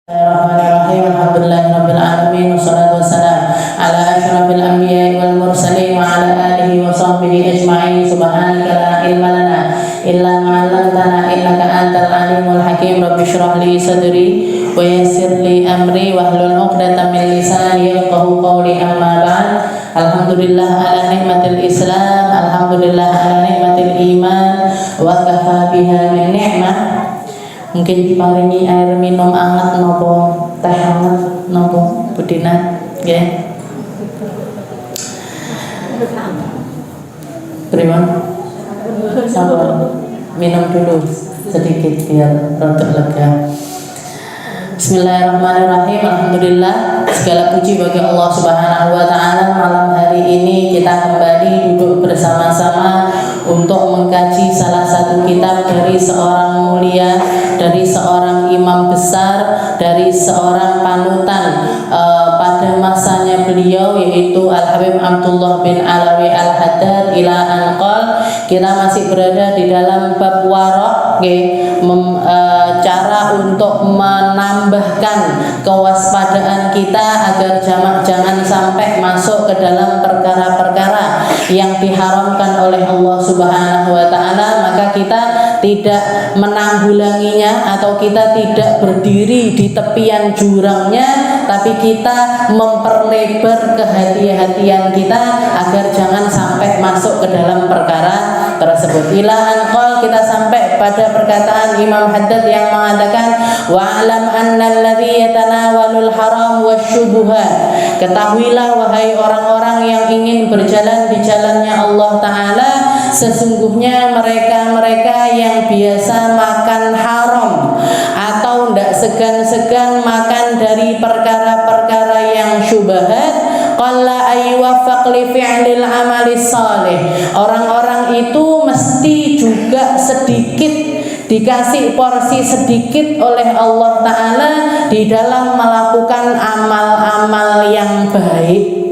Bismillahirrahmanirrahim. Alhamdulillahirabbil alamin wassalatu wassalamu ala asyrafil anbiya'i wal mursalin wa ala alihi wa sahbihi ajma'in. Subhanaka la ilma lana illa ma 'allamtana innaka antal alimul hakim. Rabbi shrah li sadri wa yassir li amri wahlul 'uqdatam min lisani yafqahu qawli. Amma ba'd. Alhamdulillah ala nikmatil Islam, alhamdulillah ala nikmatil iman, wa kafa biha min ni'mah. Mungkin diparingi air minum anget nopo teh anget nopo Budina nggih. Terima. Sabar. Minum dulu sedikit biar rada lega. Bismillahirrahmanirrahim. Alhamdulillah, segala puji bagi Allah Subhanahu wa taala. Malam hari ini kita kembali duduk bersama-sama untuk mengkaji salah satu kitab dari seorang mulia, dari seorang imam besar, dari seorang panutan pada masanya beliau, yaitu Al-Habib Abdullah bin Alawi Al-Haddad ila anqal. Kita masih berada di dalam bab waraq, cara untuk menambahkan kewaspadaan kita agar jangan sampai masuk ke dalam perkara-perkara yang diharamkan oleh Allah Subhanahu wa taala. Maka kita tidak menanggulanginya atau kita tidak berdiri di tepian jurangnya, tapi kita memperlebar kehati-hatian kita agar jangan sampai masuk ke dalam perkara tersebut. Ila anqal, kita sampai pada perkataan Imam Haddad yang mengatakan wa'lam annal ladzi yatanawalul haram wasyubuhat. Ketahuilah wahai orang-orang yang ingin berjalan di jalannya Allah taala, sesungguhnya mereka-mereka yang biasa makan haram atau tidak segan-segan makan dari perkara-perkara yang syubhat, qalla ayyuwaffaq li fi'lil amali salih. Orang-orang itu mesti juga sedikit dikasih porsi sedikit oleh Allah taala di dalam melakukan amal-amal yang baik.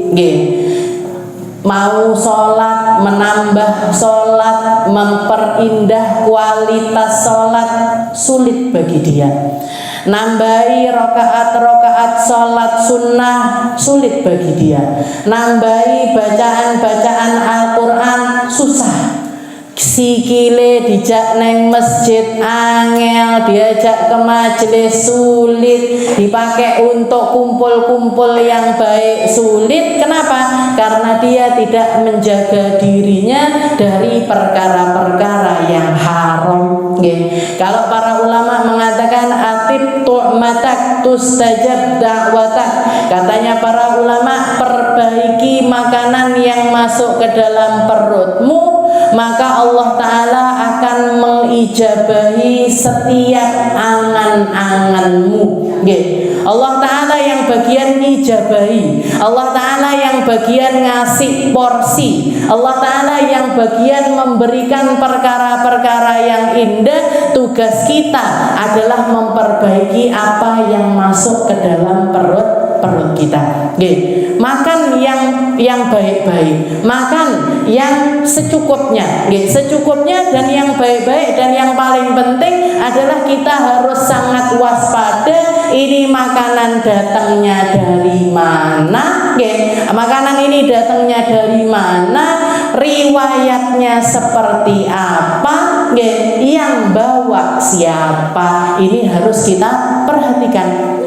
Mau sholat, menambah sholat, memperindah kualitas sholat sulit bagi dia. Nambahi rokaat-rokaat sholat sunnah sulit bagi dia. Nambahi bacaan-bacaan Al-Quran susah. Sikile dijak neng masjid angel, diajak ke majelis sulit, dipakai untuk kumpul-kumpul yang baik sulit. Kenapa? Karena dia tidak menjaga dirinya dari perkara-perkara yang haram. Kalau para ulama mengatakan atib tu'matak tustajab da'watak, katanya para ulama, perbaiki makanan yang masuk ke dalam perutmu, maka Allah Ta'ala akan mengijabahi setiap angan-anganmu. Allah Ta'ala yang bagian ngijabahi, Allah Ta'ala yang bagian ngasih porsi, Allah Ta'ala yang bagian memberikan perkara-perkara yang indah. Tugas kita adalah memperbaiki apa yang masuk ke dalam perut kita. Makan yang baik-baik, makan yang secukupnya, secukupnya dan yang baik-baik. Dan yang paling penting adalah kita harus sangat waspada. Ini makanan datangnya dari mana? Makanan ini datangnya dari mana? Riwayatnya seperti apa? Yang bawa siapa? Ini harus kita perhatikan.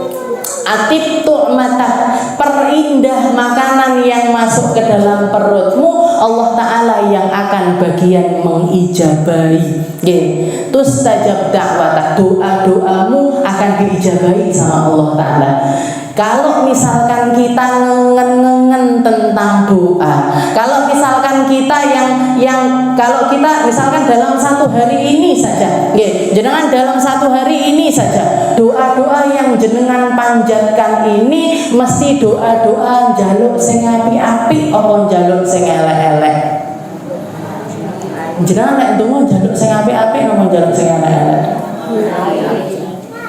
Atib tu'matah, perindah makanan yang masuk ke dalam perutmu. Allah Ta'ala yang akan bagian mengijabahi. Tustajab da'watah, doa-doamu akan diijabahi sama Allah Ta'ala. Kalau misalkan kita ngengen tentang doa, kalau misalkan kita kalau kita misalkan dalam satu hari ini saja, jenengan dalam satu hari ini saja, doa-doa yang jenengan panjatkan ini mesti doa-doa njaluk sing apik-apik apa njaluk sing elek-elek. Jenengan nek ndonga njaluk sing apik-apik apa njaluk sing elek-elek?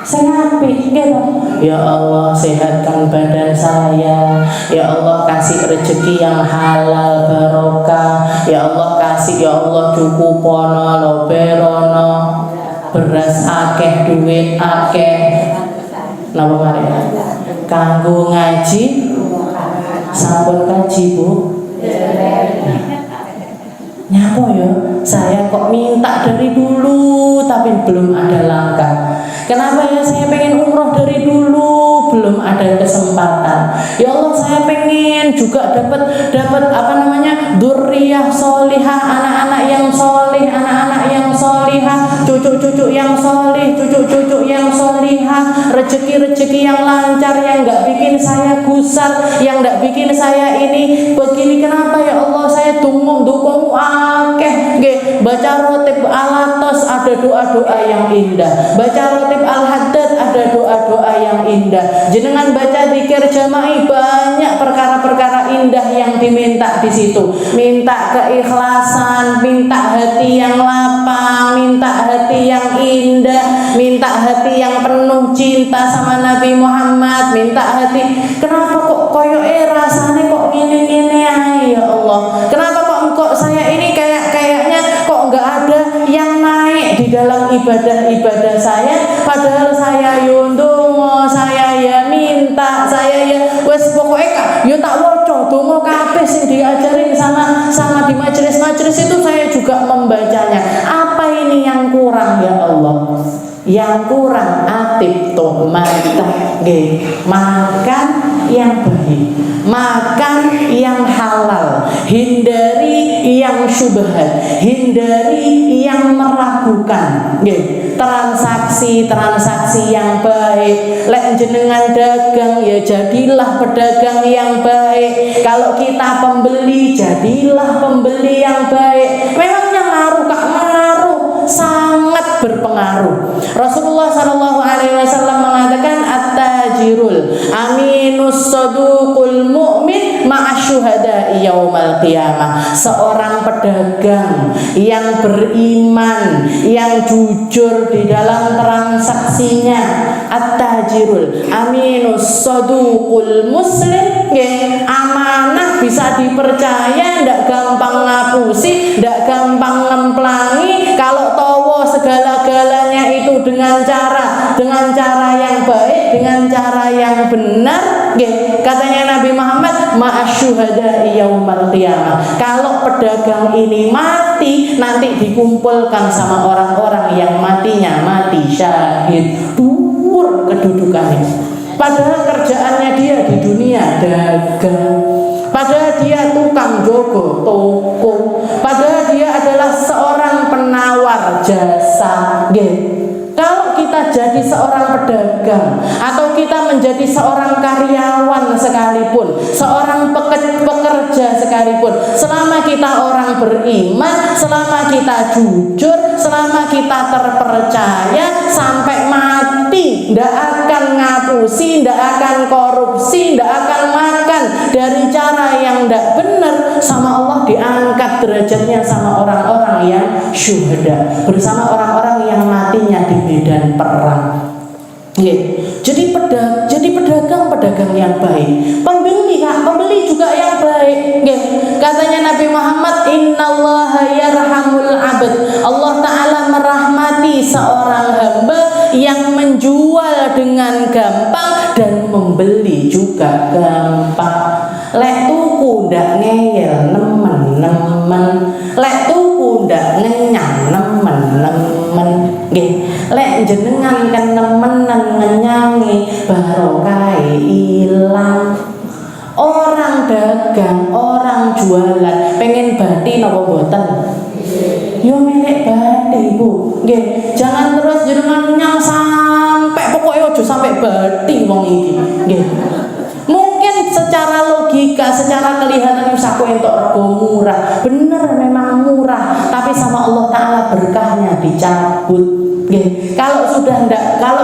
Sing apik gitu. Ya Allah, sehatkan badan saya. Ya Allah, kasih rezeki yang halal barokah. Ya Allah, kasih, ya Allah, cukupono loberono, beras akeh, duit akeh. Napa mari? Kanggo ngaji sampun kaji Bu. Nyapa ya, saya kok minta dari dulu tapi belum ada langkah. Kenapa ya saya pengen umroh dari dulu belum ada kesempatan. Ya Allah saya pengen juga dapat dzurriyyah sholihah, anak-anak yang sholih, anak-anak yang sholihah, cucu-cucu yang sholih, cucu-cucu yang sholihah, rezeki-rezeki yang lancar yang enggak bikin saya gusar, yang enggak bikin saya ini begini. Kenapa ya Allah saya dukung akeh nggih. Baca rotib alatos ada doa-doa yang indah, baca rotib al-haddad ada doa-doa yang indah, jenengan baca zikir jama'i banyak perkara-perkara indah yang diminta di situ. Minta keikhlasan, minta hati yang lapang, minta hati yang indah, minta hati yang penuh cinta sama Nabi Muhammad, minta hati. Kenapa kok koyoke rasane kok ngene-ngene ae ya Allah? Kenapa kok saya ini kayaknya kok enggak ada yang naik di dalam ibadah-ibadah saya, padahal saya yo ndonga, saya ya minta, saya ya wis pokoke yo tak waca donga kabeh sing diajarin sama di majelis-majelis itu saya juga membacanya. Apa ini yang kurang ya Allah? Yang kurang atif toh mantap nggih. Makan yang baik, makan yang halal, hindari yang syubhat, hindari yang meragukan nggih. Transaksi yang baik. Lek jenengan dagang ya jadilah pedagang yang baik. Kalau kita pembeli jadilah pembeli yang baik. Memangnya ngaruh Kak? Ngaruh, sangat berpengaruh. Rasulullah SAW mengatakan at-tajirul aminus saduqul mu'min ma'asyuhada'i yaumal qiyamah. Seorang pedagang yang beriman, yang jujur di dalam transaksinya, at-tajirul aminus saduqul muslim, amanah, bisa dipercaya, ndak gampang ngapusi, ndak gampang ngemplangi. Kalau towo segala-galanya itu dengan cara yang baik, dengan cara yang benar, katanya Nabi Muhammad ma'asyuhada'i yaumal qiyamah. Kalau pedagang ini mati, nanti dikumpulkan sama orang-orang yang matinya mati syahid, dhuwur kedudukannya. Padahal kerjaannya dia di dunia dagang, padahal dia tukang jogo toko, padahal dia adalah seorang penawar jasa. Kalau kita jadi seorang pedagang atau kita menjadi seorang karyawan sekalipun, seorang pekerja sekalipun, selama kita orang beriman, selama kita jujur, selama kita terpercaya, sampai mati ndak akan ngapusi, ndak akan korupsi, ndak akan makan dari cara yang ndak benar, sama Allah diangkat derajatnya sama orang-orang yang syuhada, bersama orang-orang yang matinya di medan perang. Jadi pedagang yang baik, pembeli juga yang baik. Katanya Nabi Muhammad, innallaha yarhamul abd. Allah Ta'ala merahmati seorang hamba yang menjual dengan gampang dan membeli juga gampang. Lek tuku ndak ngeyel nemen-nemen, lek tuku ndak ngenyang nemen-nemen. Lek jenengan kan nemenan ngenyangi barokah ilang. Orang dagang, orang jualan pengen bati napa mboten? Yo milik bati, Bu. Nggih, jangan terus jenengan nyang sampai pokoknya ojo sampai bati wong iki. Nggih. Mungkin secara logika, secara kelihatan usahaku entuk rego murah. Bener memang murah, tapi sama Allah Ta'ala berkahnya dicabut. Kalau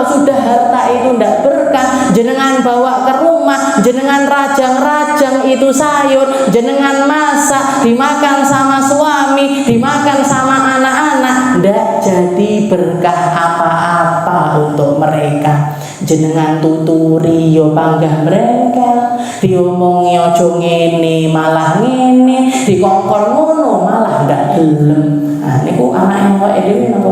sudah harta itu ndak berkah, jenengan bawa ke rumah, jenengan rajang-rajang itu sayur, jenengan masak, dimakan sama suami, dimakan sama anak-anak, ndak jadi berkah apa-apa untuk mereka. Jenengan tuturi yo panggah mereka, diomongi ojo ngene malah ngene, dikongkon ngono malah ndak gelem. Nah niku anake awake dhewe napa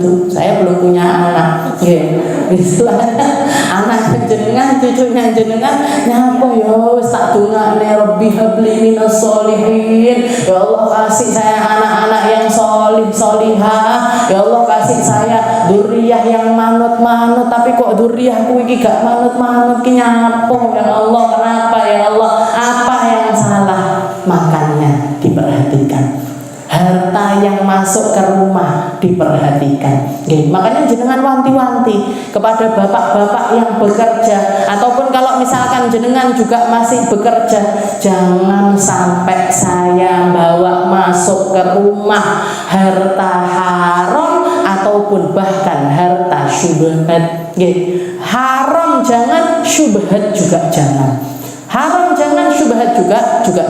Tuh, saya belum punya anak. Nggih. Istilahnya anak jenengan, cucunya jenengan nyapa yo tak dongane Rabbi habli minas sholihin. Ya Allah kasih saya anak-anak yang sholih sholihah. Ya Allah kasih saya dzurriyyah yang manut-manut, tapi kok dzurriyyahku iki gak manut-manut ki nyapo ya Allah, kenapa ya Allah? Apa yang salah? Makannya diperhatikan. Harta yang masuk ke rumah diperhatikan. Oke, makanya jenengan wanti-wanti kepada bapak-bapak yang bekerja, ataupun kalau misalkan jenengan juga masih bekerja, jangan sampai saya bawa masuk ke rumah harta haram ataupun bahkan harta syubhat. Oke, haram jangan, syubhat juga jangan. Haram jangan, syubhat juga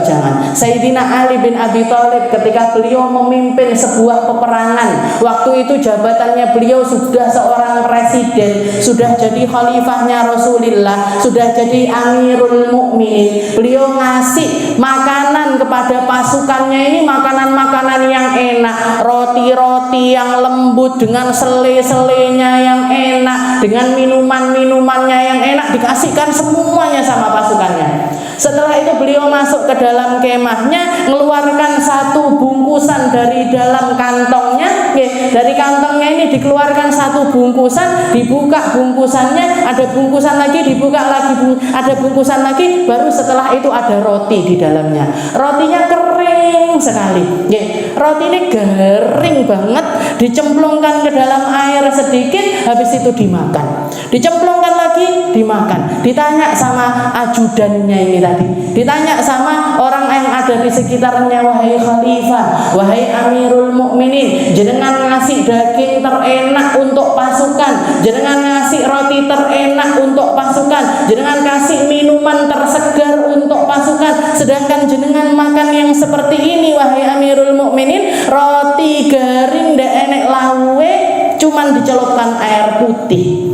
jangan. Sayyidina Ali bin Abi Thalib ketika beliau memimpin sebuah peperangan, waktu itu jabatannya beliau sudah seorang presiden, sudah jadi khalifahnya Rasulullah, sudah jadi Amirul Mukminin. Beliau ngasih makanan kepada pasukannya ini, makanan-makanan yang enak, roti-roti yang lembut dengan sele-selenya yang enak, dengan minuman-minumannya yang enak, dikasihkan semuanya sama pasukannya. Setelah itu beliau masuk ke dalam kemahnya, mengeluarkan satu bungkusan dari dalam kantongnya. Dari kantongnya ini dikeluarkan satu bungkusan, dibuka bungkusannya, ada bungkusan lagi, dibuka lagi, ada bungkusan lagi, baru setelah itu ada roti di dalamnya. Rotinya kering sekali. Roti ini garing banget, dicemplungkan ke dalam air sedikit, habis itu dimakan. Dicemplungkan lagi, dimakan. Ditanya sama ajudannya ini tadi, ditanya sama orang yang ada di sekitarnya, wahai khalifah, wahai Amirul Mukminin, jenengan ngasih daging terenak untuk pasukan, jenengan ngasih roti terenak untuk pasukan, jenengan kasih minuman tersegar untuk pasukan, sedangkan jenengan makan yang seperti ini, wahai Amirul Mukminin, roti garing ndak enek lawe, cuman dicelupkan air putih.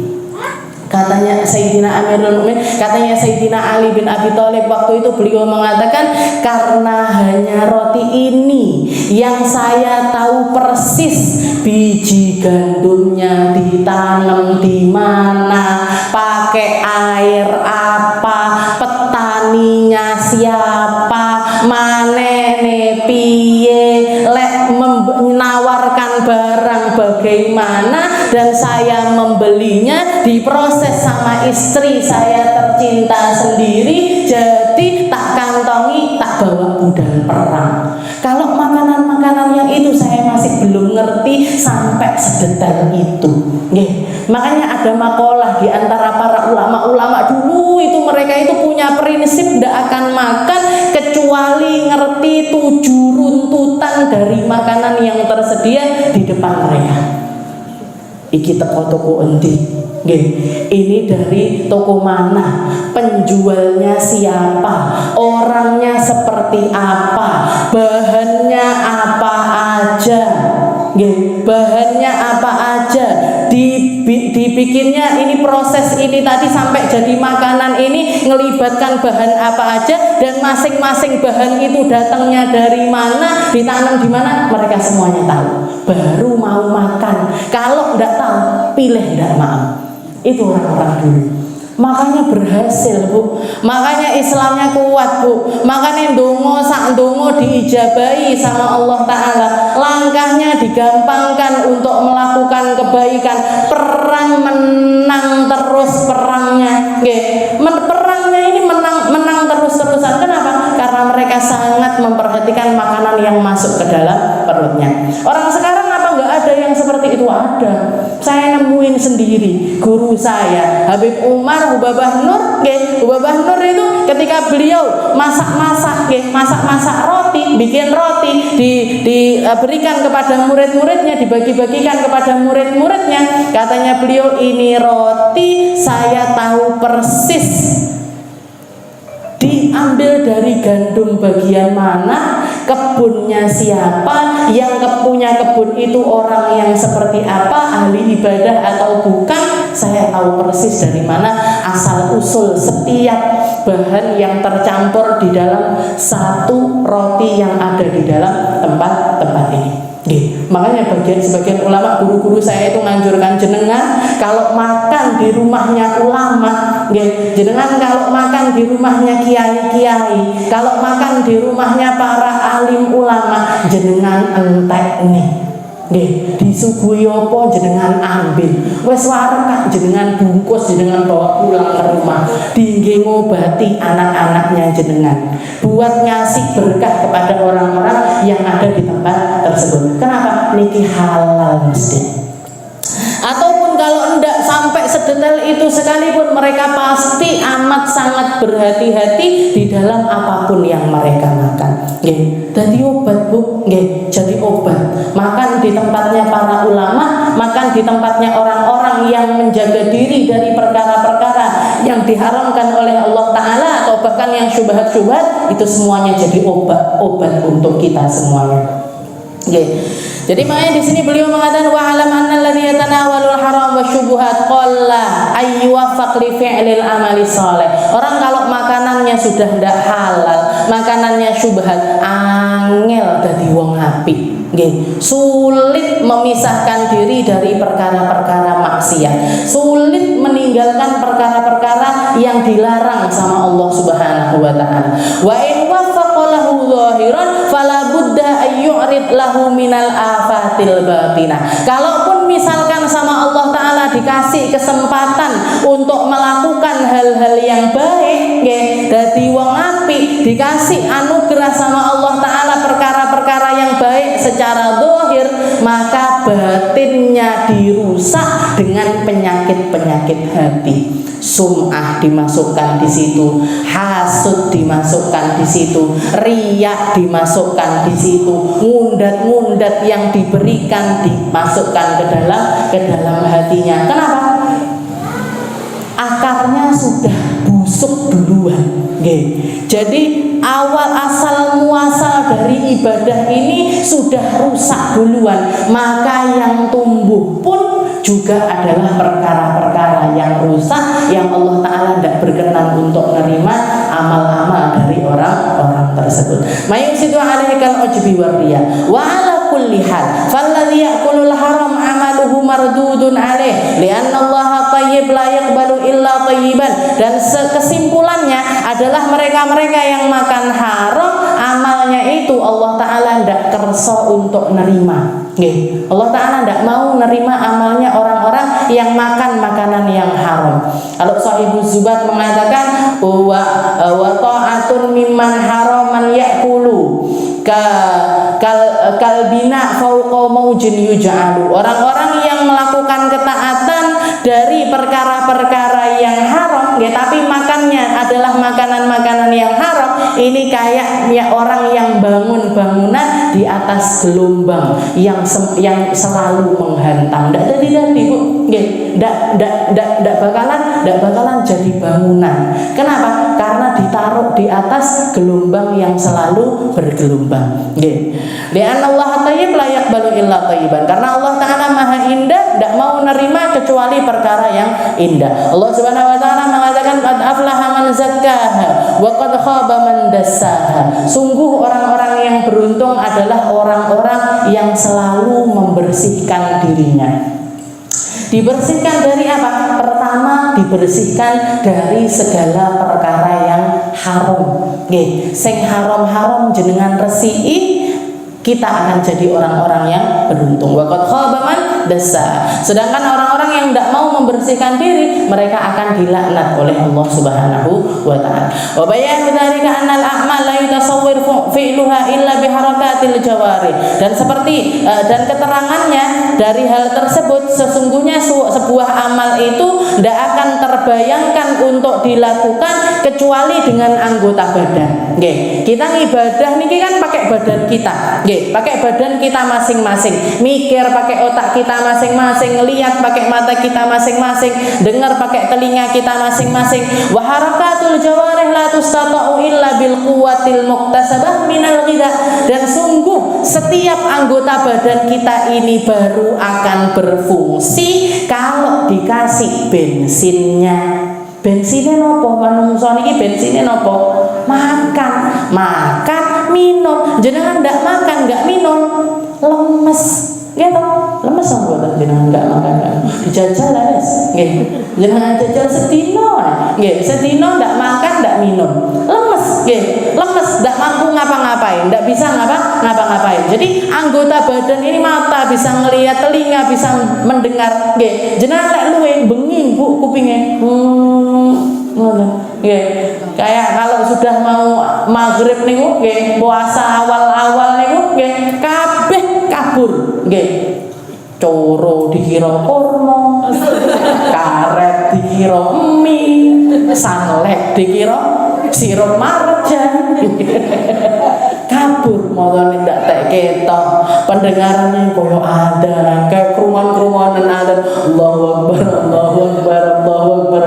Katanya Sayyidina Amirul Mukminin, katanya Sayyidina Ali bin Abi Thalib waktu itu beliau mengatakan, karena hanya roti ini yang saya tahu persis biji gandumnya ditanam di mana, pakai air apa, petaninya siapa, manene piye, menawarkan barang bagaimana, dan saya membelinya diproses sama istri saya tercinta sendiri, jadi tak kantongi, tak bawa budal perang. Kalau makanan-makanan yang itu saya masih belum ngerti sampai sedetail itu. Makanya ada makalah di antara para ulama-ulama dulu itu, mereka itu punya prinsip tidak akan makan kecuali ngerti 7 runtutan dari makanan yang tersedia di depan mereka. Iki toko-toko endi? Ini dari toko mana? Penjualnya siapa? Orangnya seperti apa? Bahannya apa aja? Bahannya apa aja? Dibikinnya ini, proses ini tadi sampai jadi makanan ini ngelibatkan bahan apa aja, dan masing-masing bahan itu datangnya dari mana, ditanam di mana, mereka semuanya tahu. Baru mau makan. Kalau enggak tahu, pilih enggak mau. Itu orang-orang dulu. Makanya berhasil, Bu. Makanya Islamnya kuat, Bu. Makanya ndonga sak ndonga diijabahi sama Allah Ta'ala. Langkahnya digampangkan untuk melakukan kebaikan. Perang menang terus perangnya. Perangnya ini menang terus-terusan. Kenapa? Karena mereka sangat memperhatikan makanan yang masuk ke dalam perutnya. Orang sekarang apa enggak ada yang seperti itu? Ada. Saya nemuin sendiri. Guru saya Habib Umar Hubabah Nur, Hubabah Nur itu ketika beliau masak-masak roti, bikin roti, diberikan kepada murid-muridnya, dibagi-bagikan kepada murid-muridnya, katanya beliau, ini roti saya tahu persis diambil dari gandum bagian mana, kebunnya siapa, yang punya kebun itu orang yang seperti apa, ahli ibadah atau bukan, saya tahu persis dari mana asal usul setiap bahan yang tercampur di dalam satu roti yang ada di dalam tempat ini. Makanya sebagian ulama, guru-guru saya itu nganjurkan jenengan kalau makan di rumahnya ulama, jenengan kalau makan di rumahnya kiai-kiai, kalau makan di rumahnya para alim ulama, jenengan entek nih. Disuguhi apa jenengan ambil, wes warak jenengan bungkus, jenengan bawa pulang ke rumah, dingge ngobati anak-anaknya jenengan, buat ngasih berkah kepada orang-orang yang ada di tempat tersebut. Kenapa? Niki halal mesti. Ataupun kalau enggak sampai sedetail itu sekalipun, mereka pasti amat sangat berhati-hati di dalam apapun yang mereka makan. Jadi obat bu, jadi obat. Makan di tempatnya para ulama, makan di tempatnya orang-orang yang menjaga diri dari perkara-perkara yang diharamkan oleh Allah Ta'ala, atau bahkan yang syubhat-syubhat, itu semuanya jadi obat untuk kita semuanya. Jadi makanya di sini beliau mengatakan wa alam annal ladzi yatanawalul haram wa syubuhat qalla ayyuwaffaq li fi'lil amali shalih. Orang kalau makanannya sudah ndak halal, makanannya syubhat, angel dadi wong apik. Sulit memisahkan diri dari perkara-perkara maksiat, sulit meninggalkan perkara-perkara yang dilarang sama Allah Subhanahu wa taala. Wa in waffaqa lahu zahiran fala budda ayyurid lahu minal afatil batinah. Kalaupun misalkan sama Allah Ta'ala dikasih kesempatan untuk melakukan hal-hal yang baik, dadi wong apik, dikasih anugerah sama Allah Ta'ala perkara-perkara yang baik secara zahir, maka batinnya dirusak dengan penyakit-penyakit hati. Sum'ah dimasukkan di situ, hasud dimasukkan di situ, riya dimasukkan di situ, ngundat-ngundat yang diberikan dimasukkan ke dalam hatinya. Kenapa? Akarnya sudah busuk duluan. Jadi awal asal muasal dari ibadah ini sudah rusak duluan, maka yang tumbuh pun juga adalah perkara-perkara yang rusak, yang Allah Ta'ala tidak berkenan untuk menerima amal-amal dari orang-orang tersebut. Mayusidu alaikal ujbi warriya wa ala kulli hal falladhi ya'kulul haram amaluhu mardudun alaih lianna Allah tayyib la yaqbalu illa tayyiban. Dan kesimpulannya adalah mereka-mereka yang makan haram, amalnya itu Allah Ta'ala tidak kerso untuk nerima. Allah Ta'ala tidak mau nerima amalnya orang-orang yang makan makanan yang haram. Kalau Sahibul Zubat mengatakan wa ta'atun mimman haraman ya'kulu kalbina fauqa maujin yuj'alu. Orang-orang yang melakukan ketaatan dari perkara-perkara yang haram, tapi makannya adalah makanan-makanan yang haram, ini kayaknya orang yang bangun bangunan di atas gelombang yang selalu menghantam. Tidak jadi bu, tidak bakalan jadi bangunan. Kenapa? Karena ditaruh di atas gelombang yang selalu bergelombang. Lian Allah tayyib la yaqbalu illa tayyiban. Karena Allah Ta'ala Maha Indah, tidak mau nerima kecuali perkara yang indah. Allah Subhanahu wa Ta'ala mengatakan qad aflaha man zakkaha wa qad khaba man dassaha. Sungguh orang-orang yang beruntung adalah orang-orang yang selalu membersihkan dirinya. Dibersihkan dari apa? Pertama, dibersihkan dari segala perkara yang haram. Sing haram-haram jenengan resiki, kita akan jadi orang-orang yang beruntung. Wa qad khaba man dassa. Sedangkan orang-orang yang tidak mau membersihkan diri, mereka akan dilaknat oleh Allah Subhanahu wa Ta'ala. Wa bayanu dzalika annal a'mal la yutasawwir fi'luha illa biharakatil jawari. Dan seperti dan keterangannya dari hal tersebut, sesungguhnya sebuah amal itu tidak akan terbayangkan untuk dilakukan kecuali dengan anggota badan. Kita ibadah niki kan pakai badan kita. Pakai badan kita masing-masing, mikir pakai otak kita masing-masing, lihat pakai mata kita masing-masing, dengar pakai telinga kita masing-masing. Wa harakatul jawarih la tustata'u illa bil quwwatil muktasabah minal ghidha. Dan sungguh setiap anggota badan kita ini baru akan berfungsi kalau dikasih bensinnya. Bensinnya nopo? Manungsa niki bensinnya nopo? Makan, minum. Jenengan ndak makan, nggak minum, lemes. Gitu, lemes mboten jenengan enggak makan. Dijajal lah wis. Nggih. Jenengan jajal sedina. Nggih, sedina ndak makan, ndak minum. Lemes, nggih. Lemes, ndak mampu ngapa-ngapain, ndak bisa ngapa-ngapain. Jadi anggota badan ini mata bisa ngelihat, telinga bisa mendengar. Nggih. Jenengan lek luwe bengi Bu kupinge. Ngono. Nggih. Kayak kalau sudah mau maghrib niku nggih, puasa awal-awal niku nggih, kabeh kabur. Nggih. Coro dikira kurma, karet dikira mie, sanlek dikira sirup marjan. Kabur mulane ndak tek ketok. Pendengarannya koyo ada, kayak kruman-krumanan ada. Allahu Akbar, Allahu Akbar, Allahu Akbar.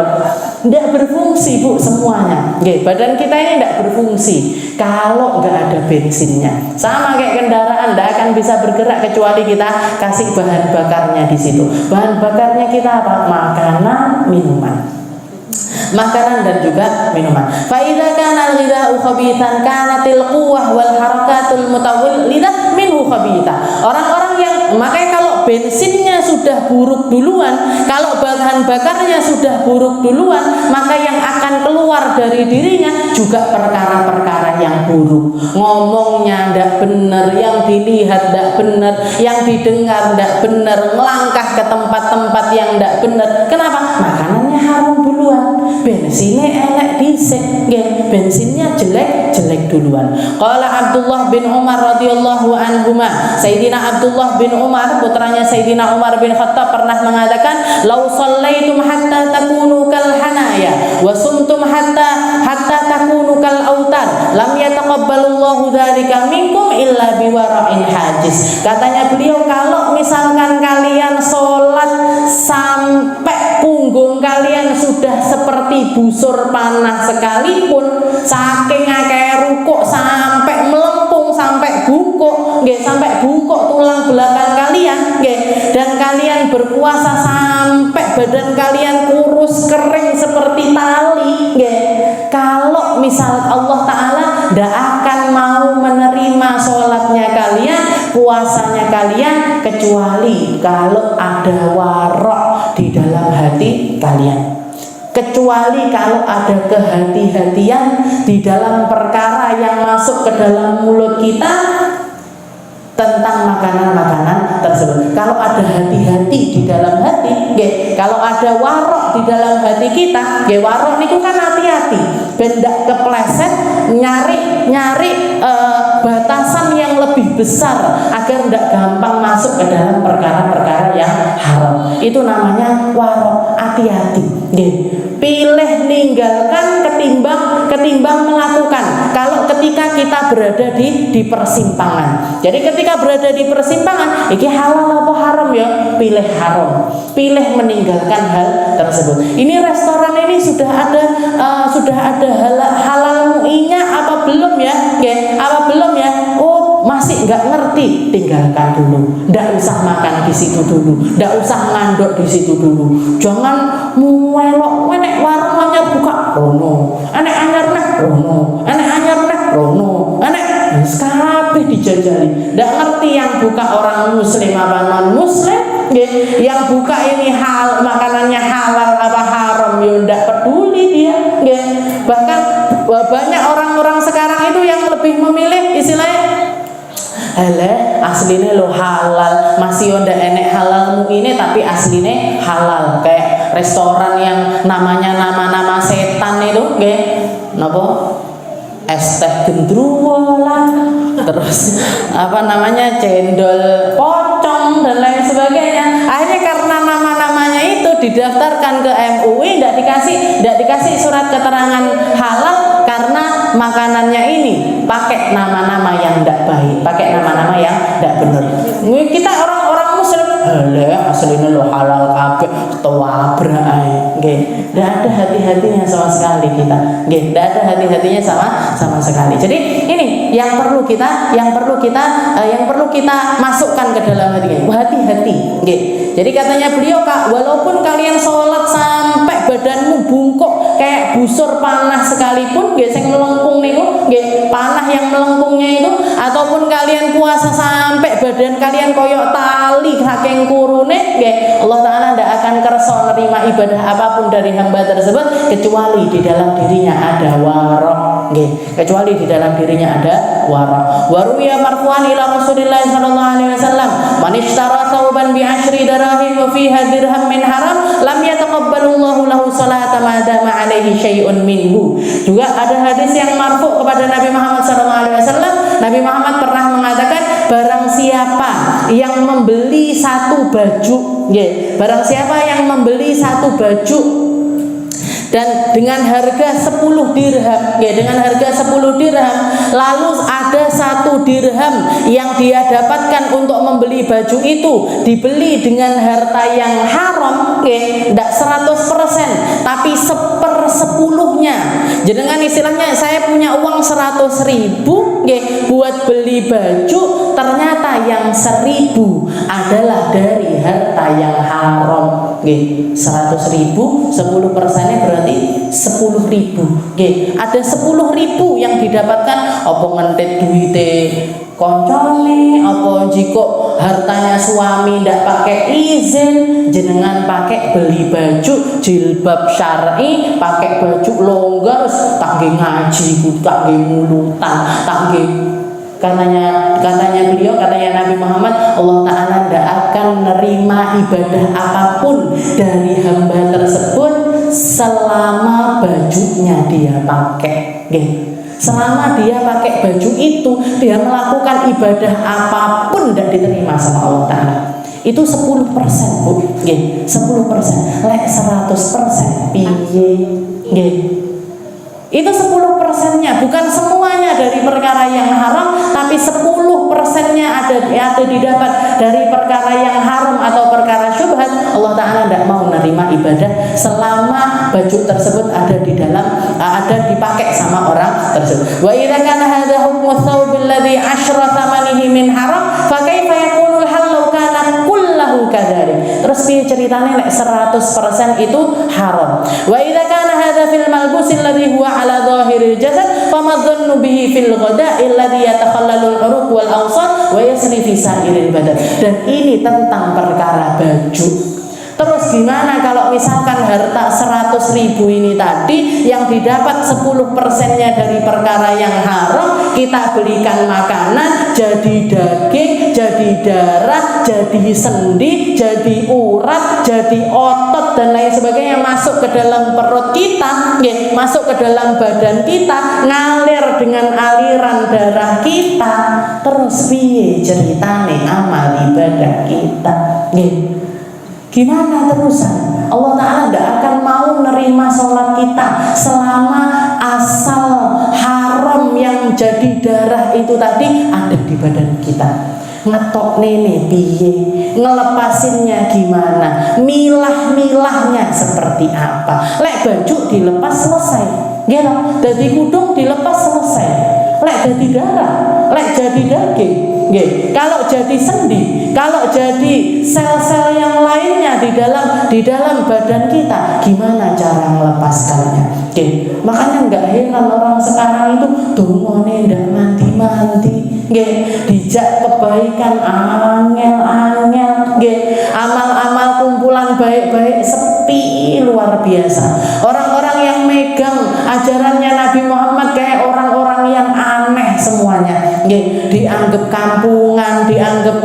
Ndak berfungsi Bu semuanya. Nggih, badan kita ini ndak berfungsi kalau nggak ada bensinnya. Sama kayak kendaraan, ndak akan bisa bergerak kecuali kita kasih bahan bakarnya di situ. Bahan bakarnya kita apa? Makanan, minuman. Makanan dan juga minuman. Fa idza kana al-ghidha'u khabithan kanatil quwwah wal harakatul mutawallidah minhu khabitha. Orang-orang yang makanya kalau bensinnya sudah buruk duluan, kalau bahan bakarnya sudah buruk duluan, maka yang akan keluar dari dirinya juga perkara-perkara yang buruk. Ngomongnya ndak benar, yang dilihat ndak benar, yang didengar ndak benar, melangkah ke tempat-tempat yang ndak benar. Kenapa? Makanannya haram duluan. Bensinnya elek dhisik, nggih. Bensinnya jelek duluan. Qala Abdullah bin Umar radhiyallahu anhuma, Sayyidina Abdullah bin Umar putranya Sayyidina Umar bin Khattab pernah mengatakan, "Lau shallaitum hatta takunu kal hanaya wa sumtum hatta takunu kal autar, lam yataqabbalullahu dzalika minkum illa biwara'in hajiz." Katanya beliau, kalau misalkan kalian sholat sampai punggung kalian sudah seperti busur panah sekalipun, saking akeh rukuk sampai melempung, sampai bungkuk, nggih, sampai bungkuk tulang belakang kalian, nggih, dan kalian berpuasa sampai badan kalian kurus kering seperti tali, nggih. Kalau misal Allah Ta'ala ndak akan mau menerima sholatnya kalian, puasanya kalian, kecuali kalau ada warok di dalam hati kalian. Kecuali kalau ada kehati-hatian di dalam perkara yang masuk ke dalam mulut kita tentang makanan-makanan tersebut. Kalau ada hati-hati di dalam hati, nggih, kalau ada warok di dalam hati kita, nggih, warok niku kan hati-hati, ben ndak kepleset nyari batasan yang lebih besar agar ndak gampang masuk ke dalam perkara-perkara yang haram. Itu namanya warok, hati-hati, nggih. Pilih ninggalkan ketimbang melakukan. Kalau ketika kita berada di persimpangan. Jadi ketika berada di persimpangan, iki halal apa haram ya? Pilih haram. Pilih meninggalkan hal tersebut. Ini restoran ini sudah ada halal MUI-nya apa belum ya? Nggih, apa belum ya? Oh, masih nggak ngerti, tinggalkan dulu. Nggak usah makan di situ dulu. Nggak usah ngandok di situ dulu. Jangan muelok, enek warung anyar buka rono, enek anyar neh rono, enek anyar neh rono, enek kabeh dijajali. Ndak ngerti yang buka orang muslim apa non muslim, nggih. Yang buka ini hal makanannya halal apa haram yo ndak peduli dia, nggih. Bahkan banyak orang-orang sekarang itu yang lebih memilih istilahnya aslinya lo halal, masih onda enek halalmu ini tapi aslinya halal. Kayak restoran yang namanya nama-nama setan itu, nggih. Napa? Es teh gendruwo lah, terus apa namanya cendol pocong dan lain sebagainya. Akhirnya karena nama-namanya itu didaftarkan ke MUI, tidak dikasih surat keterangan halal karena makanannya ini pakai nama-nama yang tidak baik, pakai nama-nama yang tidak benar. Kita orang-orang muslim, aslinya lo halal kabeh, tawabra ae, nggih. Tidak ada hati-hatinya sama sekali kita, nggih. Tidak ada hati-hatinya sama sekali. Jadi ini yang perlu kita masukkan ke dalam hati-hati, nggih. Jadi katanya beliau, Kak, walaupun kalian sholat sampai badanmu bungkuk kayak busur panah sekalipun nggih sing melengkung niku nggih, panah yang melengkungnya itu, ataupun kalian puasa sampai badan kalian koyok tali saking kurune nggih, Allah taala ndak akan kersa nerima ibadah apapun dari hamba tersebut kecuali di dalam dirinya ada waraq nggih, kecuali di dalam dirinya ada waraq. Wa ruwiya marfu'an ila Rasulillah sallallahu alaihi wasallam, man ishtara thawban bi 10 dirahim wa fiha dirham min haram lam yataqabbalullahu lahu salata ma dama alaihi syai'un minhu. Juga ada hadis yang marfu' kepada Nabi Muhammad sallallahu alaihi wasallam. Nabi Muhammad pernah mengatakan, barang siapa yang membeli satu baju, barang siapa yang membeli satu baju dan dengan harga 10 dirham, dengan harga 10 dirham, lalu ada 1 dirham yang dia dapatkan untuk membeli baju itu dibeli dengan harta yang haram, tidak 100%, tapi 1/10-nya. Jenengan istilahnya, saya punya uang 100.000 buat beli baju, ternyata yang 1.000 adalah dari harta yang haram. 100.000, 10%-nya berarti 10.000. Ada 10.000 yang didapatkan apa ngentit duite koncone, apa jika hartanya suami ndak pakai izin, jenengan pakai beli baju jilbab syar'i, pakai baju longgar, tak ngaji, tak mulutan, tak katanya Nabi Muhammad, Allah Ta'ala tidak akan menerima ibadah apapun dari hamba tersebut selama bajunya dia pakai. Selama dia pakai baju itu, dia melakukan ibadah apapun tidak diterima sama Allah Ta'ala. Itu 10%, Bu. 10%. Lek 100% piye? Itu 10%-nya, bukan semuanya dari perkara yang haram, tapi 10%-nya ada didapat dari perkara yang haram atau perkara syubhat. Allah Ta'ala tidak mau menerima ibadah selama baju tersebut ada dipakai sama orang tersebut. Wa idza kana hadza hukmu thawbil ladzi 'ashra thamanihi min haram, fa kaifa yakunu al-hallu kana kullahu kadzalik. Terus piye ceritane lek 100% itu haram? Wa idza kana hadza fil malbusi alladhi huwa ala dhahiril jasad, fama dhannu bihi fil ghada'i alladhi yatakhallalu al-uruq wal awsat wa yasri fi sa'iril badan. Dan ini tentang perkara baju. Terus gimana kalau misalkan harta 100.000 ini tadi yang didapat 10%-nya dari perkara yang haram, kita belikan makanan jadi daging, jadi darah, jadi sendi, jadi urat, jadi otot dan lain sebagainya masuk ke dalam perut kita, masuk ke dalam badan kita, ngalir dengan aliran darah kita. Terus piye ceritane amal ibadah kita? Gimana terusan? Allah Ta'ala tidak akan mau nerima sholat kita selama asal haram yang jadi darah itu tadi ada di badan kita. Ngetok nene piye, ngelepasinnya gimana, milah-milahnya seperti apa. Lek baju dilepas selesai, dari kudung dilepas selesai. Lek jadi darah, lek jadi daging, kalau jadi sendi, kalau jadi sel-sel yang lainnya di dalam badan kita, gimana cara melepaskannya? Makanya nggak heran orang sekarang itu dongone ndak mandi-mandi, dijak kebaikan angel-angel, amal-amal kumpulan baik-baik sepi luar biasa. Orang-orang yang megang ajarannya Nabi Muhammad kayak orang-orang yang aneh semuanya, dianggap kampungan, dianggap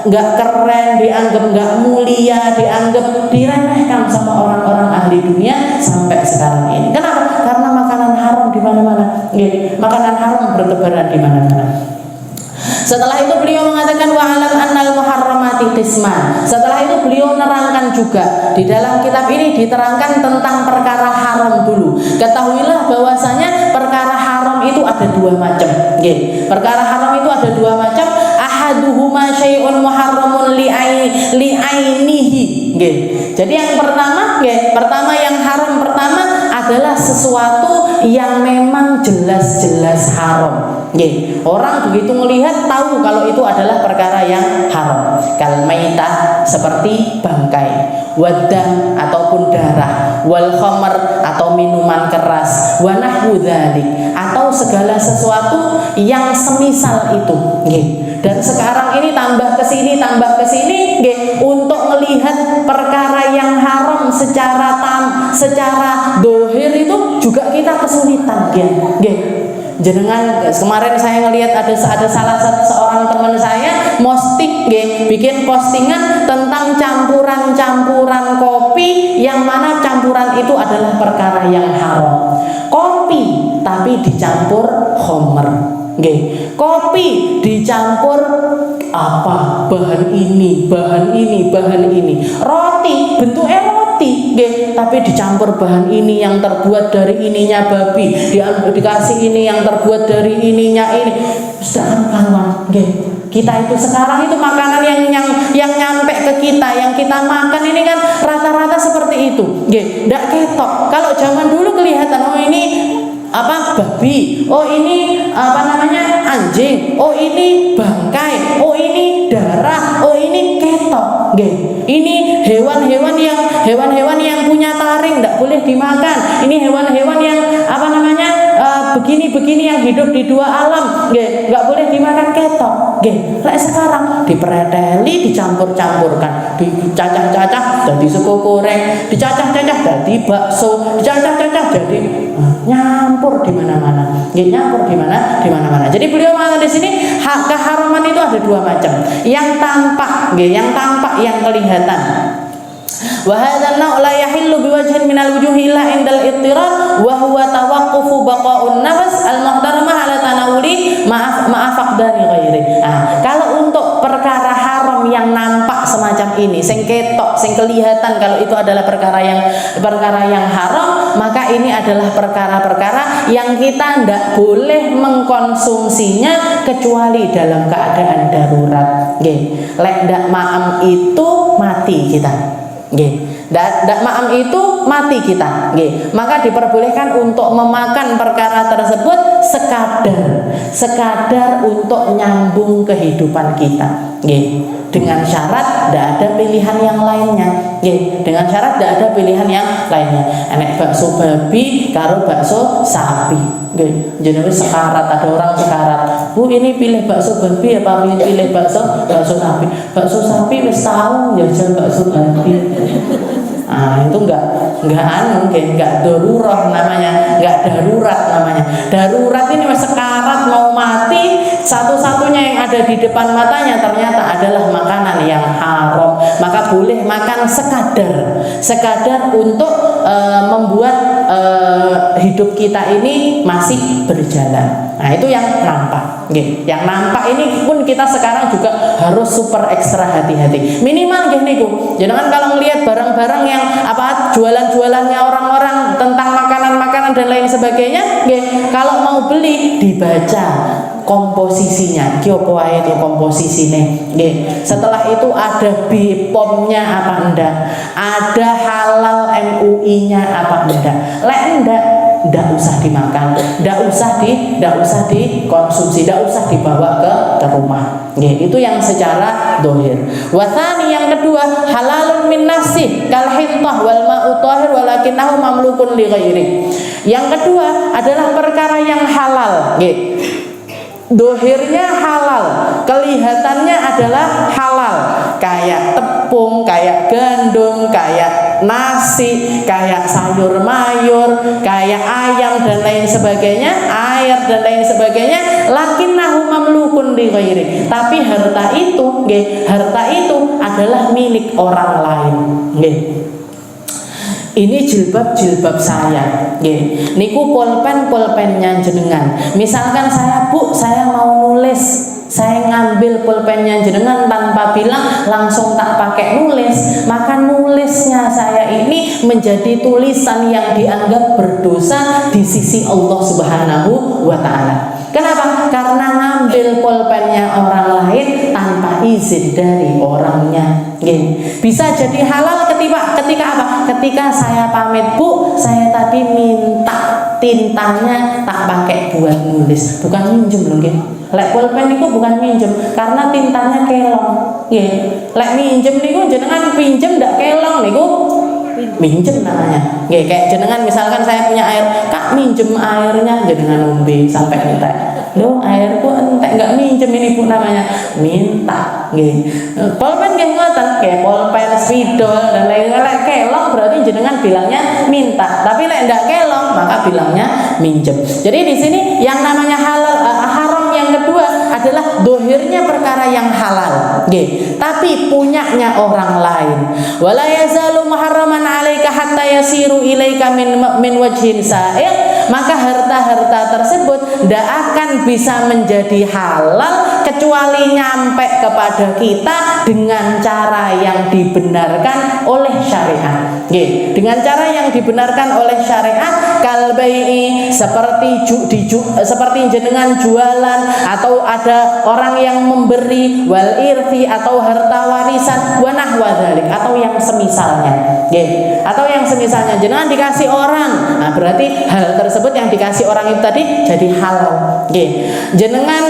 nggak keren, dianggap nggak mulia, dianggap diremehkan sama orang-orang ahli dunia sampai sekarang ini. Kenapa? Karena makanan haram di mana-mana, makanan haram bertebaran di mana-mana. Setelah itu beliau mengatakan wa'alam annal muharramati qisman. Setelah itu beliau nerangkan juga di dalam kitab ini diterangkan tentang perkara haram dulu. Ketahuilah bahwasanya perkara haram itu ada 2 macam. Perkara haram itu ada 2 macam. Ahaduhuma syai'un muharramun li'ainihi. Jadi yang pertama, yang haram pertama adalah sesuatu yang memang jelas-jelas haram. Orang begitu melihat tahu kalau itu adalah perkara yang haram. Kal maitah, seperti bangkai, wadam ataupun darah, wal khamr atau minuman keras, wa nahwu dzalik atau segala sesuatu yang semisal itu nggih. Dan sekarang ini tambah ke sini nggih, untuk melihat perkara yang haram secara dohir itu juga kita kesulitan nggih. Jenengan kemarin saya ngelihat ada salah satu seorang teman saya posting bikin postingan tentang campuran kopi yang mana campuran itu adalah perkara yang haram. Kopi tapi dicampur khamr. Kopi dicampur apa? Bahan ini. Roti bentuknya roti, tapi dicampur bahan ini yang terbuat dari ininya babi, dikasih ini yang terbuat dari ininya ini. Sedang kawan, kita itu sekarang itu makanan yang nyampe ke kita, yang kita makan ini kan rata-rata seperti itu, ndak ketok. Kalau zaman dulu kelihatan, oh ini babi, oh ini anjing, oh ini bangkai, oh ini darah, oh ini ketok, ini hewan-hewan yang punya taring tidak boleh dimakan, ini hewan-hewan yang begini yang hidup di dua alam, nggak boleh dimakan ketok, sekarang dipereteli, dicampur-campurkan, dicacah-cacah jadi sego goreng, dicacah-cacah jadi bakso, dicacah-cacah jadi nyampur di mana-mana, nyampur di mana-mana. Jadi beliau mengatakan di sini keharaman itu ada dua macam, yang tampak, yang kelihatan. Wa hadzal naw la yahillu biwajhin minal wujuhi illa indal ittirar wa huwa tawaqqufu baqa'un nafs al-muhtaramah ala tanawuli ma'af faqdani ghairi. Kalau untuk perkara haram yang nampak semacam ini, sing ketok, sing kelihatan kalau itu adalah perkara yang haram, maka ini adalah perkara-perkara yang kita tidak boleh mengkonsumsinya kecuali dalam keadaan darurat. Lek ndak maam itu mati kita. Dak ma'am itu mati kita, maka diperbolehkan untuk memakan perkara tersebut sekadar untuk nyambung kehidupan kita, dengan syarat tidak ada pilihan yang lainnya, dengan syarat tidak ada pilihan yang lainnya. Enek bakso babi karo bakso sapi, jadi sekarat, ada orang sekarat, Bu ini pilih bakso babi apa pilih bakso sapi? Bakso sapi wis tahu jajal bakso babi. Itu enggak darurat namanya, darurat ini sekarat mau mati, satu-satunya yang ada di depan matanya ternyata adalah makanan yang haram, maka boleh makan sekadar untuk membuat hidup kita ini masih berjalan. Itu yang nampak. Yang nampak ini pun kita sekarang juga harus super ekstra hati-hati. Minimal niku. Jangan kalau melihat barang-barang yang jualan-jualannya orang-orang tentang makanan-makanan dan lain sebagainya, kalau mau beli dibaca komposisinya, kiopo ae itu komposisine. Setelah itu ada BPOM-nya apa enggak, ada halal MUI-nya apa enggak. Lek enggak usah dimakan, enggak usah dikonsumsi, enggak usah dibawa ke rumah. Itu yang secara dohir. Wathani yang kedua, halalun min nafsi kal hintah wal ma'u tahir walakinahu mamlukun li ghairi. Yang kedua adalah perkara yang halal, dohirnya halal, kelihatannya adalah halal, kayak tepung, kayak gandum, kayak nasi, kayak sayur mayur, kayak ayam dan lain sebagainya, air dan lain sebagainya. Lakinnahu mamlukun li ghairi. Tapi harta itu adalah milik orang lain. Ini jilbab saya, niku pulpennya jenengan. Misalkan saya, Bu, saya mau nulis, saya ngambil pulpennya jenengan tanpa bilang, langsung tak pakai nulis, maka nulisnya saya ini menjadi tulisan yang dianggap berdosa di sisi Allah Subhanahu wa Ta'ala. Kenapa? Karena ngambil pulpennya orang lain tanpa izin dari orangnya. Bisa jadi halal ketika apa? Ketika saya pamit, Bu, saya tadi minta tintanya tak pakai buat nulis, bukan minjem loh, lek pulpen itu bukan minjem, karena tintanya kelong. Lek minjem niku jenengan pinjem ndak kelong niku minjem namanya. Nggih, kayak jenengan misalkan saya punya air, Kak minjem airnya, jenengan ngombe sampai entek. Loh, airku entek, enggak minjem ini Bu namanya, minta. Nggih. Pulpen nggih ngoten, kayak pulpen, spidol dan lain-lain. Kelong berarti jenengan bilangnya minta, tapi lek ndak kelong maka bilangnya minjem. Jadi di sini yang namanya halal haram yang kedua adalah dohirnya perkara yang halal, tapi punyanya orang lain. Wala yazalu muharraman 'alaika hatta yasiru ilaika min wajhin sa'ir, maka harta-harta tersebut tidak akan bisa menjadi halal kecuali nyampe kepada kita dengan cara yang dibenarkan oleh syariat. Dengan cara yang dibenarkan oleh syariat, kalbai'i seperti jenengan jualan, atau ada orang yang memberi, wal irthi atau harta warisan, wa nahwa dzalik atau yang semisalnya. Atau yang semisalnya jenengan dikasih orang, nah berarti hal tersebut yang dikasih orang itu tadi jadi halal. Jenengan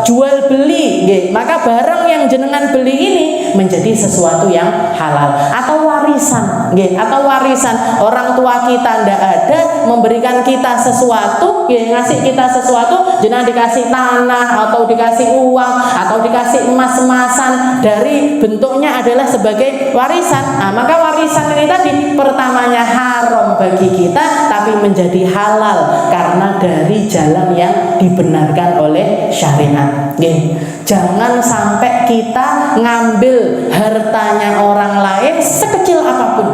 jual beli, maka barang yang jenengan beli ini menjadi sesuatu yang halal. Atau warisan, orang tua kita ndak ada memberikan kita sesuatu, ngasih kita sesuatu, jenengan dikasih tanah atau dikasih uang atau dikasih emas-emasan, dari bentuknya adalah sebagai warisan. Nah, maka warisan ini tadi pertamanya haram bagi kita, tapi menjadi halal karena dari jalan yang dibenarkan oleh syariat. Jangan sampai kita ngambil hartanya orang lain sekecil apapun,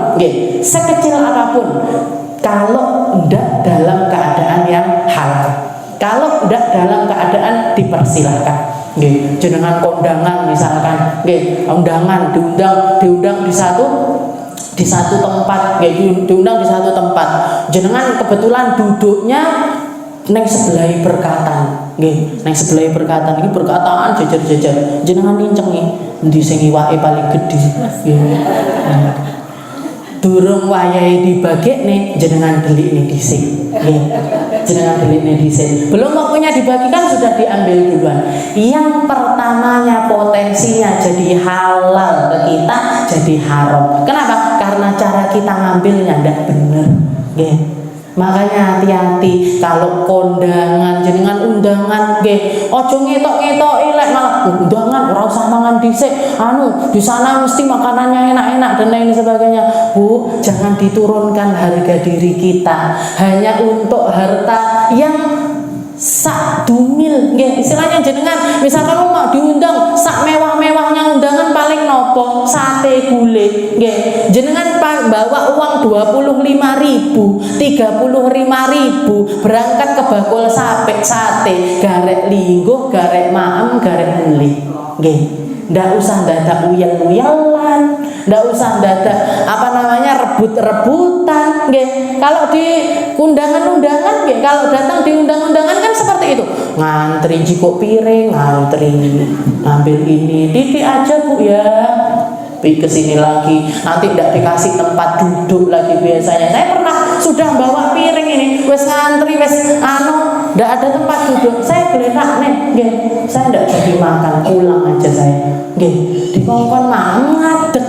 kalau tidak dalam keadaan yang halal, kalau tidak dalam keadaan dipersilahkan. Jenengan kondangan misalkan, undangan diundang di satu tempat, diundang di satu tempat, jenengan kebetulan duduknya neng sebelah perkatan, ini perkataan jajar-jajar, jenengan nincengi ndi sing iwake paling gedhe, durung wayahe dibagekne jenengan delikne dhisik, belum waktunya dibagikan sudah diambil duluan. Yang pertamanya potensinya jadi halal ke kita jadi haram. Kenapa? Karena cara kita ngambilnya ndak bener. Makanya hati-hati kalau kondangan jenengan undangan, ojo ngetok-ngetoki lek malah undangan ora usah mangan dhisik, di sana mesti makanannya enak-enak dan lain sebagainya. Bu, jangan diturunkan harga diri kita hanya untuk harta yang sak dumil. Istilahnya jenengan misalkan mau diundang sak mewah-mewahnya undangan paling nopo sate gule, jenengan bawa uang 25.000, 35.000 berangkat ke bakul sate, garek lingguh, garek maem, garek meli. Ndak usah dadak uyel-uyelan, ndak usah dadak rebut-rebutan. Kalau di undangan-undangan, kalau datang di undangan-undangan kan seperti itu, ngantri jikok piring, ngantri ngambil ini, titik aja Bu ya, ke sini lagi, nanti tidak dikasih tempat duduk lagi. Biasanya saya pernah sudah bawa piring ini, wes ngantri, wes tidak ada tempat duduk, saya gelenak nih, saya tidak jadi makan, pulang aja saya, dikongkon ngadeg.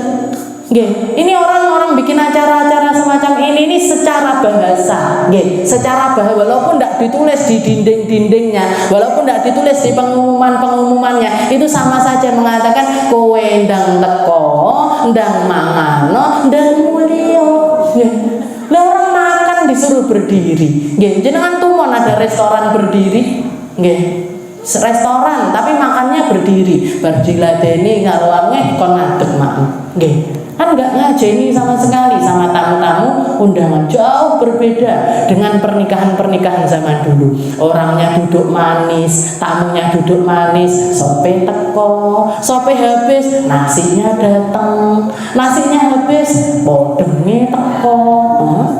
Ini orang-orang bikin acara-acara semacam ini secara bahasa, walaupun tidak ditulis di dinding-dindingnya, walaupun tidak ditulis di pengumuman-pengumumannya, itu sama saja mengatakan kowe ndang teko, ndang mangano, ndang mulio. Lah orang makan disuruh berdiri. Jenengan tumon ada restoran berdiri, restoran tapi makannya berdiri, berdiladeni karo wange kon ngadeg maem. Kan nggak ngajeni sama sekali sama tamu-tamu undangan. Jauh berbeda dengan pernikahan-pernikahan zaman dulu. Orangnya duduk manis, tamunya duduk manis, sope teko, sope habis, nasinya datang, nasinya habis, bodengnya teko,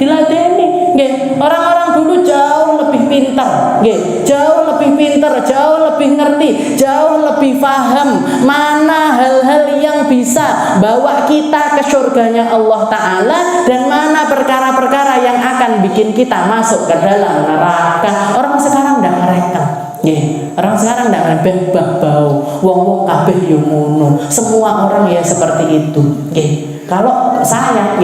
diladeni. Orang-orang dulu jauh lebih pintar, jauh lebih pintar, jauh lebih ngerti, jauh lebih paham mana hal-hal yang bisa bawa kita ke surganya Allah Ta'ala dan mana perkara-perkara yang akan bikin kita masuk ke dalam neraka. Orang sekarang tidak mereka. Orang sekarang tidak bebah bau, wong-wong kabeh yo ngono. Semua orang ya seperti itu. Kalau saya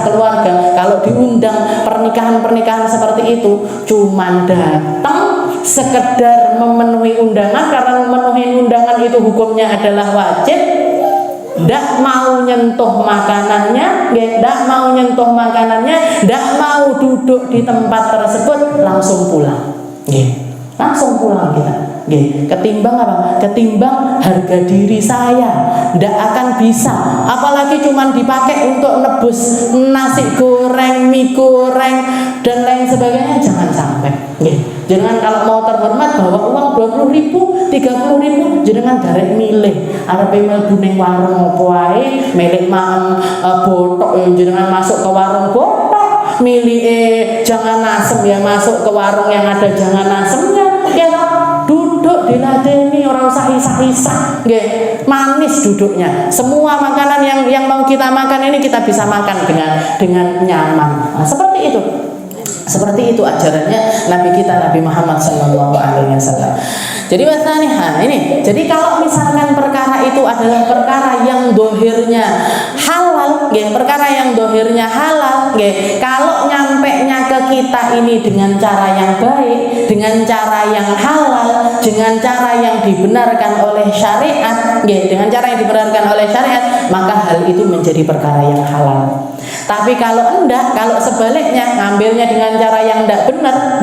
keluarga kalau diundang pernikahan seperti itu cuman datang sekedar memenuhi undangan, karena memenuhi undangan itu hukumnya adalah wajib. Ndak mau nyentuh makanannya, ndak mau duduk di tempat tersebut, langsung pulang. Langsung pulang kita. Ketimbang apa? Ketimbang harga diri saya ndak akan bisa, apalagi cuman dipakai untuk nebus nasi goreng, mie goreng dan lain sebagainya. Jangan sampai. Jangan kalau mau terhormat bawa uang 20.000, 30.000, jangan garek milih. Arepe mlebu ning warung opo wae, milih mang botok jangan masuk ke warung botok. Milih jangan asem ya, masuk ke warung yang ada jangan asemnya. Ya duduk diladeni, orang usah hisah-hisah, manis duduknya. Semua makanan yang mau kita makan ini kita bisa makan dengan nyaman. Nah, seperti itu ajarannya Nabi kita, Nabi Muhammad SAW. Jadi jadi kalau misalkan perkara itu adalah perkara yang dohirnya halal, perkara yang dohirnya halal, kalau nyampenya ke kita ini dengan cara yang baik, dengan cara yang halal, dengan cara yang dibenarkan oleh syariat, maka hal itu menjadi perkara yang halal. Tapi kalau sebaliknya ngambilnya dengan cara yang tidak benar,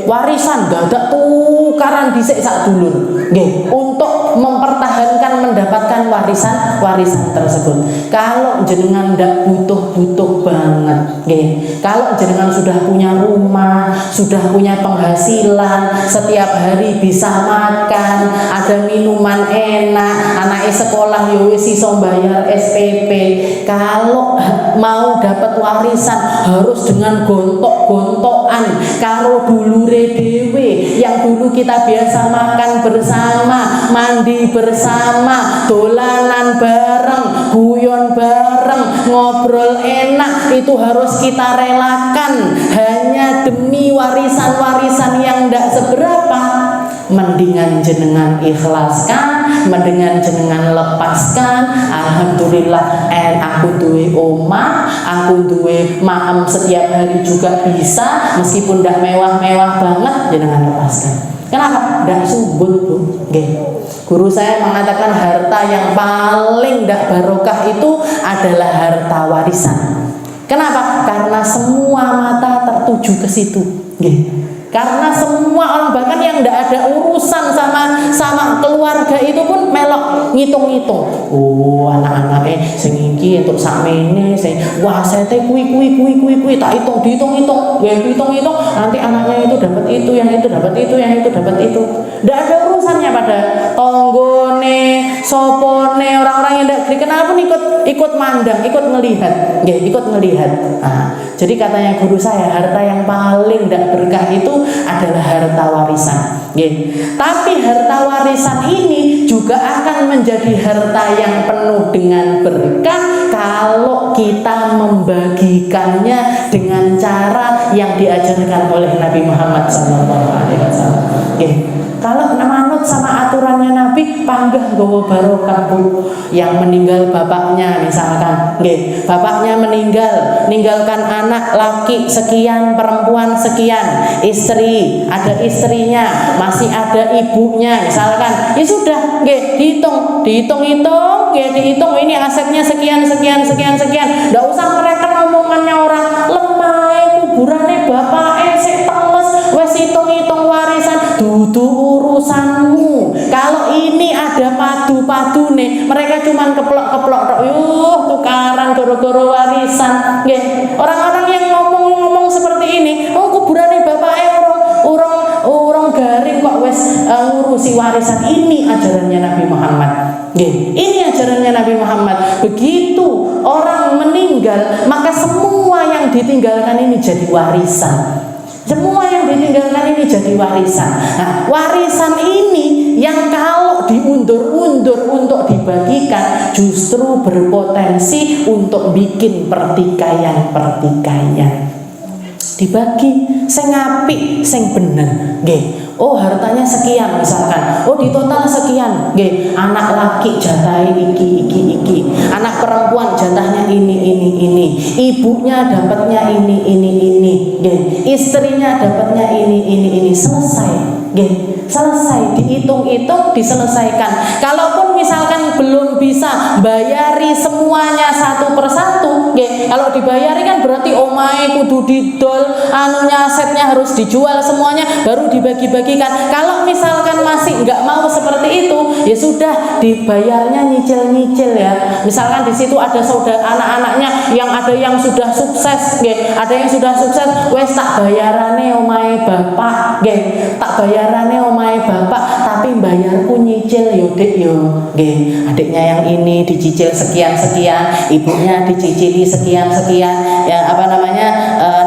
warisan dadak tukaran dhisik sak dulur, untuk mempertahankan mendapatkan warisan tersebut. Kalau jenengan tidak butuh banget, kalau jenengan sudah punya rumah, sudah punya penghasilan, setiap hari bisa makan, ada minuman enak, anaknya sekolah yo wis iso bayar SPP. Kalau mau dapat warisan harus dengan gontok-gontokan karo dulure dhewe yang dulu kita biasa makan bersama, mandi bersama, dolanan bareng, guyon bareng, ngobrol enak, itu harus kita relakan hanya demi warisan-warisan yang tidak seberapa. Mendingan jenengan ikhlaskan, mendingan jenengan lepaskan. Alhamdulillah, aku duwe omah, aku duwe maem setiap hari juga bisa, meskipun tidak mewah-mewah banget, jenengan lepaskan. Kenapa? Tidak subut, Bu. Guru saya mengatakan harta yang paling tidak barokah itu adalah harta warisan. Kenapa? Karena semua mata tertuju ke situ. Karena semua orang, bahkan yang tidak ada urusan sama keluarga itu pun melok ngitung-ngitung. Oh, anak-anaknya sing iki entuk sakmene, sing wah sete kuwi tak hitung-hitung. Nanti anaknya itu dapat itu, yang itu dapat itu, yang itu dapat itu. Tidak ada urusannya pada tonggone, sopone, orang-orang yang tidak dikenal pun ikut mandang, ikut melihat. Nah, jadi katanya guru saya, harta yang paling tidak berkah itu adalah harta warisan. Tapi harta warisan ini juga akan menjadi harta yang penuh dengan berkah kalau kita membagikannya dengan cara yang diajarkan oleh Nabi Muhammad SAW. Kalau manut sama aturannya Nabi, panggah gowo barokah, Bu. Yang meninggal bapaknya misalkan, bapaknya meninggalkan anak laki sekian, perempuan sekian, istri, ada istrinya, masih ada ibunya misalkan, ya sudah, dihitung ini asetnya sekian. Nggak usah mereka ngomongannya orang lemah, kuburannya bapaknya sik teles, wes hitung warisan, dudu urusanmu. Kalau ini ada padu nih, mereka cuman keplok tok, tukaran gara-gara warisan. Orang-orang yang ngomong seperti ini, kuburannya bapaknya orang garing kok wes ngurusi warisan. Ini ajarannya Nabi Muhammad. Ini ajarannya Nabi Muhammad. Begitu orang meninggal, maka semua yang ditinggalkan ini jadi warisan. Nah, warisan ini yang kalau diundur-undur untuk dibagikan justru berpotensi untuk bikin pertikaian. dibagi sing apik sing bener nggih. Oh hartanya sekian misalkan, oh di total sekian nggih, anak laki jatah iki, anak perempuan jatahnya ini, ibunya dapatnya ini nggih, istrinya dapatnya ini, selesai nggih, selesai dihitung-hitung diselesaikan. Kalaupun misalkan belum bisa bayari semuanya satu persatu nggih, kalau dibayari kan berarti omahe kudu didol, anunya asetnya harus dijual semuanya baru dibagi-bagikan. Kalau misalkan masih nggak mau seperti itu, ya sudah dibayarnya nyicil-nyicil ya. Misalkan di situ ada saudara anak-anaknya yang ada yang sudah sukses, nggih, ada yang sudah sukses, wes tak bayarane omahe bapak, nggih, tak bayarane omahe bapak, tapi bayarku nyicil yo Dik yo, nggih. Adiknya yang ini dicicil sekian-sekian, ibunya dicicili sekian-sekian, ya apa namanya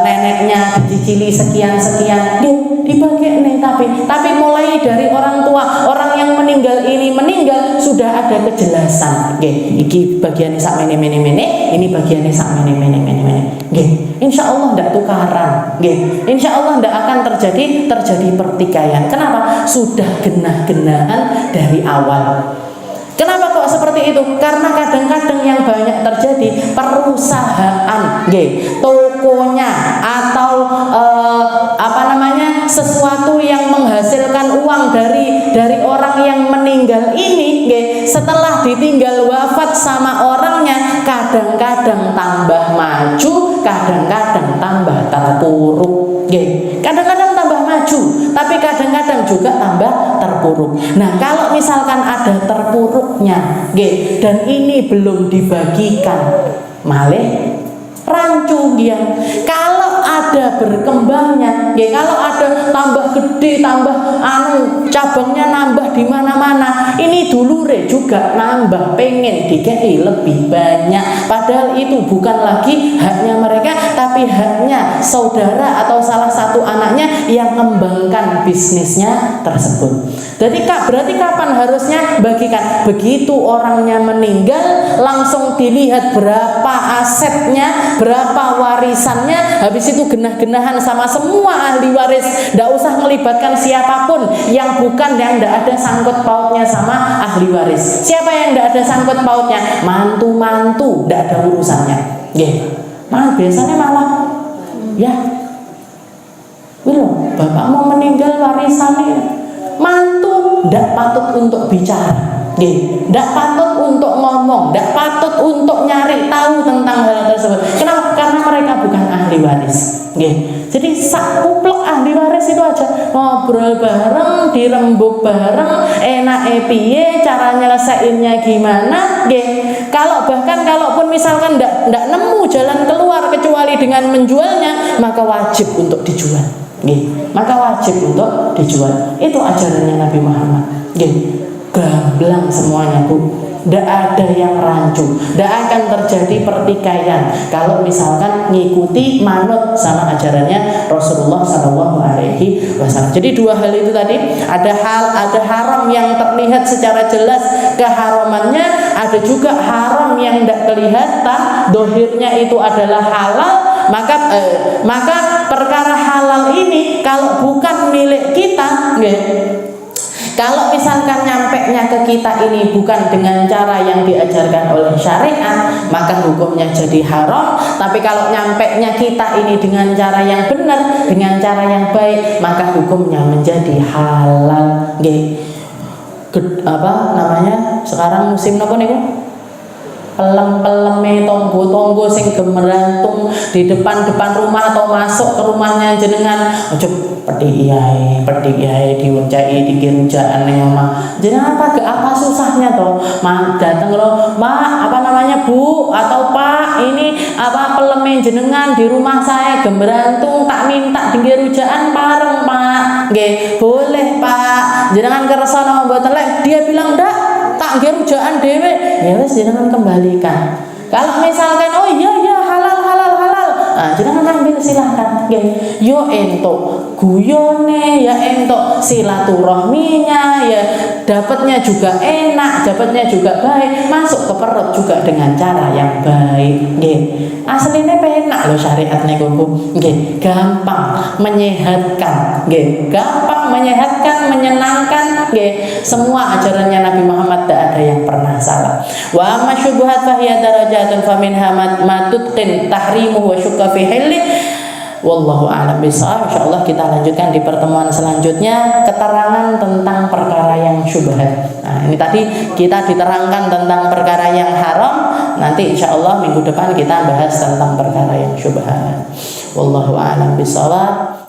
neneknya dicicili sekian-sekian, dibagi nih. Tapi mulai dari orang tua, orang yang meninggal ini meninggal sudah ada kejelasan, nggih. Iki bagiannya sak mene, ini bagiannya sak mene, nggih. Insya Allah tidak tukaran, nggih. Insya Allah tidak akan terjadi pertikaian. Kenapa? Sudah genah-genahan dari awal. Kenapa kok seperti itu? Karena kadang-kadang yang banyak terjadi perusahaan, nggih, tokonya atau sesuatu yang menghasilkan uang dari orang yang meninggal ini, nggih, setelah ditinggal wafat sama orangnya, kadang-kadang tambah maju, kadang-kadang tambah terpuruk, nggih. Kadang-kadang tambah maju, tapi kadang-kadang juga tambah terpuruk. Nah, kalau misalkan ada terpuruknya, nggih, dan ini belum dibagikan, malih rancu dia. Kalau ada berkembangnya, nggih, kalau ada tambah gede, tambah cabangnya nambah di mana-mana, ini dulure juga nambah, pengen dikei lebih banyak. Padahal itu bukan lagi haknya mereka, tapi haknya saudara atau salah satu anaknya yang mengembangkan bisnisnya tersebut. Jadi berarti kapan harusnya bagikan? Begitu orangnya meninggal, langsung dilihat berapa asetnya, berapa warisannya, habis itu genah-genahan sama semua ahli waris. Tidak usah melibatkan siapapun yang tidak ada sangkut pautnya sama ahli waris. Siapa yang tidak ada sangkut pautnya? Mantu-mantu tidak ada urusannya, biasanya malah ya bapak mau meninggal warisannya, mantu tidak patut untuk bicara, tidak patut untuk ngomong, tidak patut untuk nyari tahu tentang hal tersebut. Kenapa? Karena mereka bukan ahli waris. Jadi sak kuplek ahli waris itu aja ngobrol bareng, dirembuk bareng, enak piye, cara nyelesainnya gimana. Kalaupun misalkan tidak nemu jalan keluar kecuali dengan menjualnya, maka wajib untuk dijual. Maka wajib untuk dijual. Itu ajarannya Nabi Muhammad. Gamblang semuanya, Bu. Tidak ada yang rancu, tidak akan terjadi pertikaian kalau misalkan ngikuti manut sama ajarannya Rasulullah SAW. Jadi dua hal itu tadi, ada haram yang terlihat secara jelas keharamannya, ada juga haram yang tidak kelihatan, dohirnya itu adalah halal. Maka perkara halal ini kalau bukan milik kita, kalau misalkan nyampeknya ke kita ini bukan dengan cara yang diajarkan oleh syariat, maka hukumnya jadi haram. Tapi kalau nyampeknya kita ini dengan cara yang benar, dengan cara yang baik, maka hukumnya menjadi halal. Sekarang musim apa nih? Pelem-peleme tonggo-tonggo sing gemerantung di depan rumah atau masuk ke rumahnya jenengan, ojo pedik yae diuncai dikirujaan ning omah. Jenengan apa susahnya toh? Dateng lo, Bu atau Pak, ini peleme jenengan di rumah saya gemerantung, tak minta dikirujaan bareng, Pak. Boleh, Pak. Jenengan kersa nama mboten lek. Dia bilang ndak, tak gerujaan dewe, ya wes jenengan kembalikan. Kalau misalkan oh iya halal, nah jenengan ambil silahkan, yo entuk guyone, ya entuk silaturahminya, ya dapatnya juga enak, dapatnya juga baik, masuk ke perut juga dengan cara yang baik. Nggih. Asline penak lho syariat niku. Nggih, gampang menyehatkan, nggih, gampang menyehatkan, menyenangkan, nggih. Semua ajarannya Nabi Muhammad tidak ada yang pernah salah. Wa amma syubhat fahiya darajatun faminha ma tutqin tahrimuhu wa syukka fi hilli. Wallahu a'lam bishawab. Insyaallah kita lanjutkan di pertemuan selanjutnya keterangan tentang perkara yang syubhat. Nah, ini tadi kita diterangkan tentang perkara yang haram. Nanti insyaallah minggu depan kita bahas tentang perkara yang syubhat. Wallahu a'lam bishawab.